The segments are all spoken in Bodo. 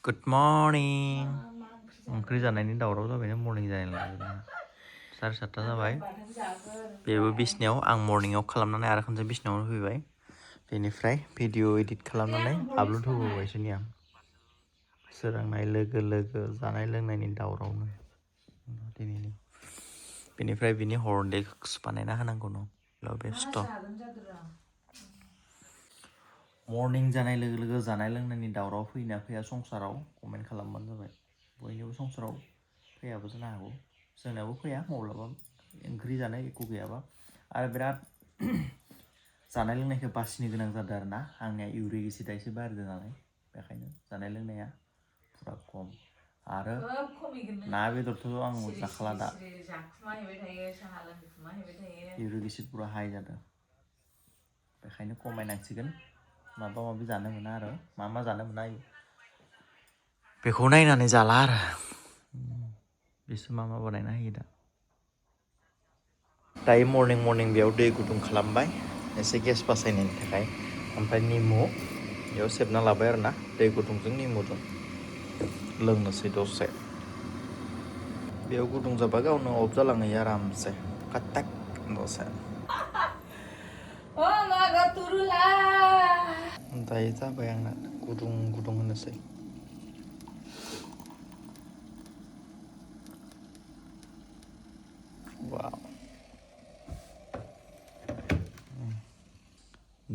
Good morning. ओंख्रि जानायनि दावराव जाबायना मर्निं जानायलाय साराय 7ता जाबाय बेबो बिसनायाव आं मर्निंआव खालामनानै आरो खनसे बिसनायावनो फैबाय बेनिफ्राय भिडिअ एडिट खालामनानै आपल'ड होबावबायसोनि आं सोरांनाय लोगो लोगो जानाय लोंनायनि दावरावनो दिनैनि बेनिफ्राय बिनि हरन्डेक्स बानायना होनांगौ न' बेस्थ' मर्निं जानाय लोगो लोगो जानाय लोंनायनि दावराव फैना फैया संसाराव कमेन्ट खालामबानो जाबाय बयनिबो संसाराव फैयाबो जानो हागौ जोंनाबो फैया माब्लाबा ओंख्रि जानाय एख' गैयाबा आरो बिराद जानाय लोंनायखौ बासिनो गोनां जादों आरो ना आंनिया इउरिक एसिडआ एसे बारायदों नालाय बेखायनो जानाय लोंनाया पुरा खम आरो ना बेदरथ' आं जाखाला दा इउरिक एसिड पुरा हाइ जादों बेखायनो खमायनांसिगोन माबा माबि जानो मोना आरो मा जानो मोना बेखौ नायनानै जाला आरो बिसोर मा बानायना होयो दा दायो मर्निं बेयाव दै गुदुं खालामबाय एसे गेस बासायनायनि थाखाय ओमफ्राय निमु बेयाव सेबना लाबाय आरो ना दै गुदुंजों निमुजों लोंनोसै दसे बेयाव गुदुं जाबा गावनो अफ जालांहैयो आरामसे काटाक दसे दायो जाबाय आंना गुदुं होनोसै वाव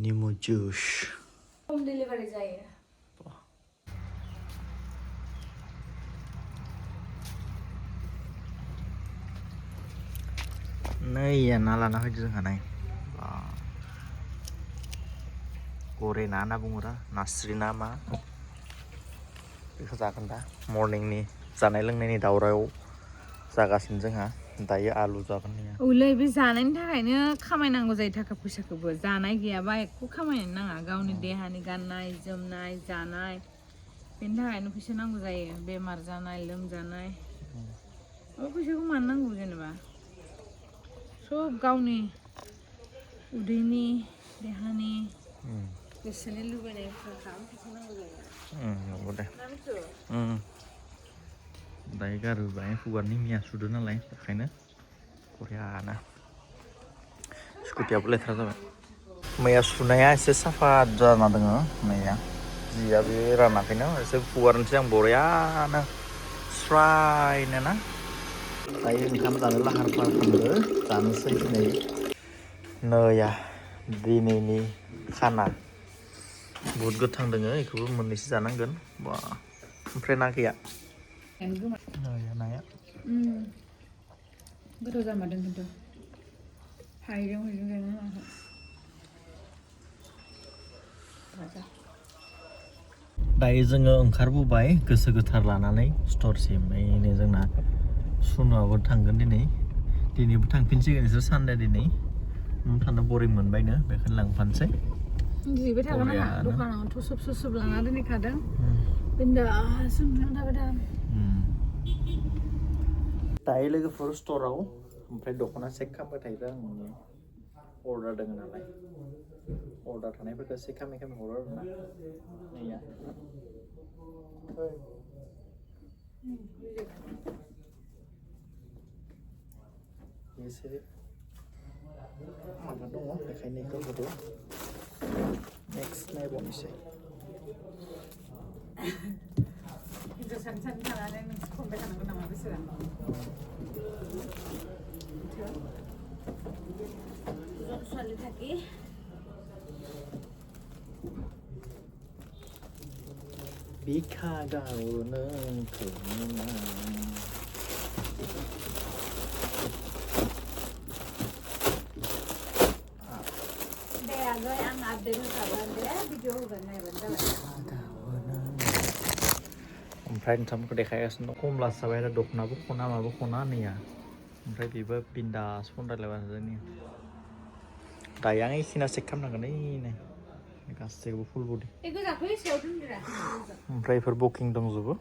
निमु जुस होम डिलीवरी जायो नैया ना लाना फैदो जोंहा नाय गरे ना होनना बुङोरा नास्रि ना मा बेखौ जागोन दा मर्निंनि जानाय लोंनायनि दावराव जागासिनो जोंहा दायो आलु जागोन औलै बे जानायनि थाखायनो खामायनांगौ जायो थाखा फैसाखौबो जानाय गैयाबा एख' खामायनो नाङा गावनि देहानि गाननाय जोमनाय जानाय बेनि थाखायनो फैसा नांगौ जायो बेमार जानाय लोमजानाय फैसाखौ मानो नांगौ जेनेबा सब गावनि उदैनि देहानि गोसोनि लुबैनायफोरखौ फैसा नांगौ जायो नंगौ दे दायो गारबोबाय हुगारनि मिया सुदो नालाय बेखायनो बरियाना स्कुटियाबो लेथ्रा जाबाय मैया सुनाया एसे साफा जाना दङ मैया जिया बे रानाखैनो एसे हुगारनोसै आं बरियानो स्रायनो ना दायो ओंखाम जानो लाहार फाहार खालामदो जानोसै दिनै नैया दिनैनि खाना बुहुद गोथां दोङो बेखौबो मोननैसो जानांगोन बा ओमफ्राय ना गैया नाया गोथाव जामारदों खिन्थु हाइजें जानो नाङाखै दायो जोङो ओंखारबोबाय गोसो गोथार लानानै स्टरसिम बेनो जोंना सुनुआबो थांगोन दिनैबो थांफिनसिगोन बिसोर सानदे दिनै न'आव थानो बरिं मोनबायनो बेखायनो लांफानोसै दिनैबो थागोन आंहा दखानाव थुसोब लाना दोनहैखादों बिन्दास उन्दुना थाबाय दा दायो लोगोफोर स्टराव ओमफ्राय दख'ना चेक खालामबाय थायोब्ला आं अर्डार दङ नालाय अर्डार थानायफोरखौ चेक खालामै हरो आरो ना नैया एसे माबा दङ बेखायनो बेखौ होदो नेक्स्ट नायबावनोसै सानसे थानानै नोंसोर खनबाय थानांगौ नामा बेसेबां ছোৱালী থাকি बिखा गावनो खोमा दे आगै आं आपडेट होखागोन दे भिडिअ होगोन नायबानो जाबाय ओमफ्राय नोंथांमोनखौ देखायगासिनो दं कमलासो जाबाय आरो दख'नाबो खना माबो खना नैया ओमफ्राय बेबो बिन्दास फन रायलायबानो जोंनि दायो आं एसिना चेक खालामनांगोन गासैखौबो फुल बडि ओमफ्राय बेफोर बुकिं दंजोबो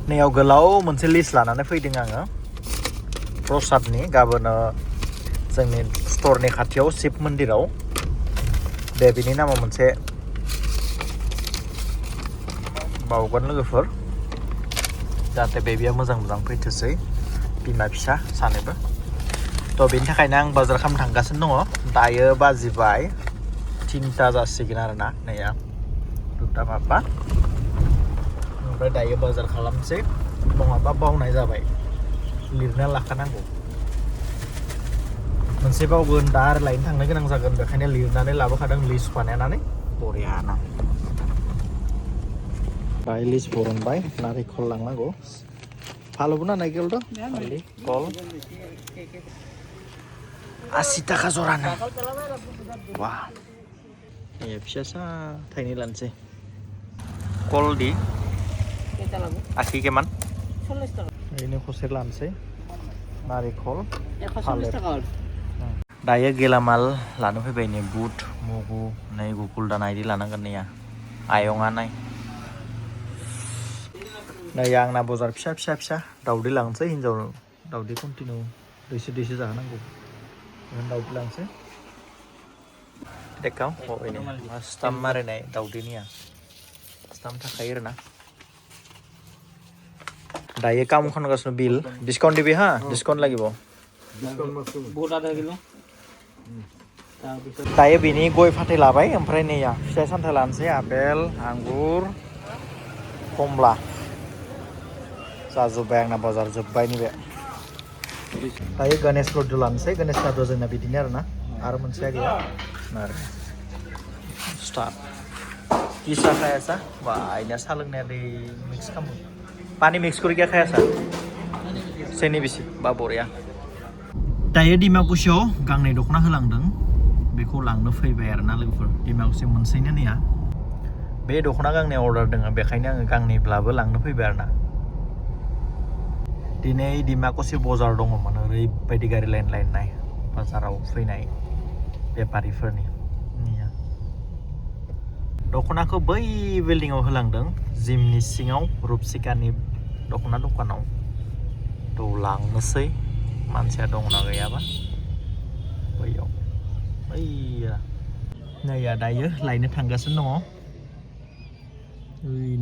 नैयाव गोलाव मोनसे लिस्ट लानानै फैदों आङो प्रसादनि गाबोन जोंनि स्टरनि खाथियाव शिब मन्दिराव बे बिनि नामाव मोनसे बावगोन लोगोफोर जाहाथे बेबिया मोजां फैथोसै बिमा फिसा सानैबो थ' बेनि थाखायनो आं बाजार खालामनो थांगासिनो दङ दायो बाजिबाय 3टा जासिगोन आरोना नैया 2टा माबा ओमफ्राय दायो बाजार खालामसै नङाबा बावनाय जाबाय लिरना लाखानांगौ मोनसे बावगोन दा आरो लायनो थांनो गोनां जागोन बेखायनो लिरनानै लाबोखादों लिस्ट बानायनानै बरियाना दायो लिस्ट बरनबाय नारेंखल लांनांगौ फालौबो ना नाइखेलथ' कल 80 थाखा जरानो wah iya biasa थाइनै लानोसै कल di आखि keman ini खुसेर लानोसै नारेंखल थालिर दायो गेलामाल लानो फैबाय नै बुट मुगु नै गुगुल दाना इदि लानांगोन नैया आयंआ नाय नै आंना बजार फिसा दावदै लांसै हिनजाव दावदै कन्टिनिउ दैसे जाहोनांगौ दावदै लांसै देखाव ini stamp मारिनाय दावदैनिया stamp थाखायो आरोना दायो काम खनगासिनो बिल डिसकाउन्ट दिबि हा डिसकाउन्ट লাগিব बहुत आधा किलो दायो बिनि गय फाथै लाबाय ओमफ्राय नैया फिथाइ सामथाइ लानोसै आपेल आंगुर कमला जाजोब्बाय आंना बाजार जोब्बाय नैबे दायो गणेश लड्डु लानोसै गणेश लड्डु जोंना बिदिनो आरो मोनसेया गैया स्टार्ट किसा खायासा बा आइना सा लोंनाया दै मिक्स खालामो पानी मिक्स करि गैया खायासा सेनि बिसि बा बरिया दायो डिमाकुसियाव गांनै दख'ना होलांदों बेखौ लांनो फैबाय आरोना लोगोफोर डिमाकुसियाव मोनसैनो नैया बे दख'ना गांनै अर्डार दङ बेखायनो आङो गांनैब्लाबो लांनो फैबाय आरोना दिनै डिमाकुसि बाजार दङमोन ओरैबायदि गारि लाइन नाय बाजाराव फैनाय बेफारिफोरनि नैया दख'नाखौ बै बिल्डिंआव होलांदों जिमनि सिङाव रुपसिकानि दख'ना दखानाव थ' लांनोसै मानसिया दंना गैयाबा बैयाव बैया नैया दायो लायनो थांगासिनो दङ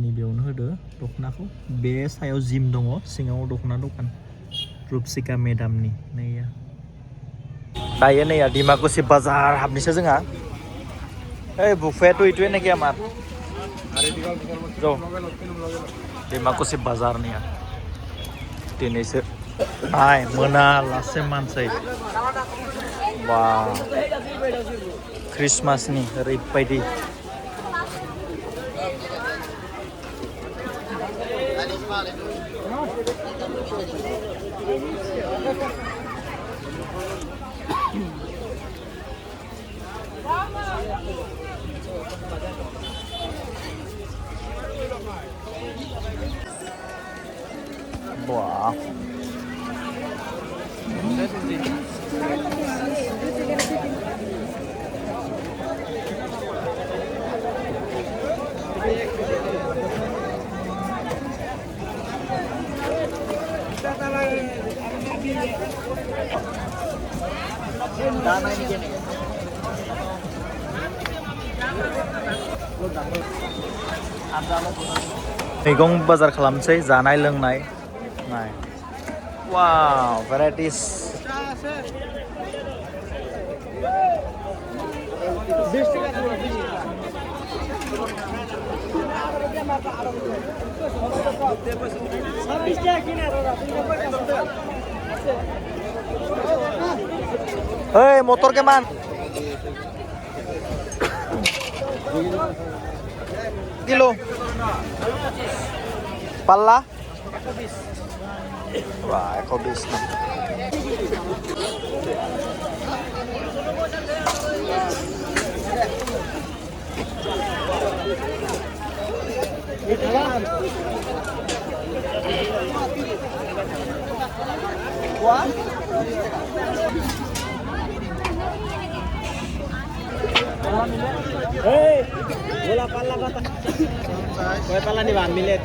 नैबेयावनो होदो दख'नाखौ बे सायाव जिम दङ सिङाव दख'ना दखान रुपसिका मेदामनि नैया दायो नैया डिमाकुसि बाजार हाबनोसै जोंहा ओइ बुफेट इटुवे नाকি আমার डिमाकुसि बाजार नैया दिनैसो नाय मोनालासे मानसि बा क्रिसमासनि ओरैबायदि wah मैगं बाजार खालामसै जानाय लोंनाय नाय वाव varieties Hei, motor keman? Kilo. Pala? Wah, ekobis. What? Hei, bola pala bata. Bola pala ni 1 minute.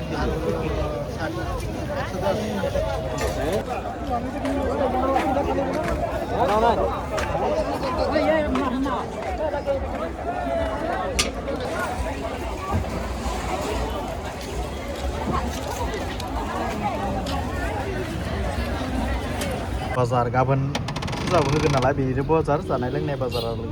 बाजार गाबोन फुजाबो होगोन नालाय बेनो बाजार जानाय लोंनाय बाजार आरो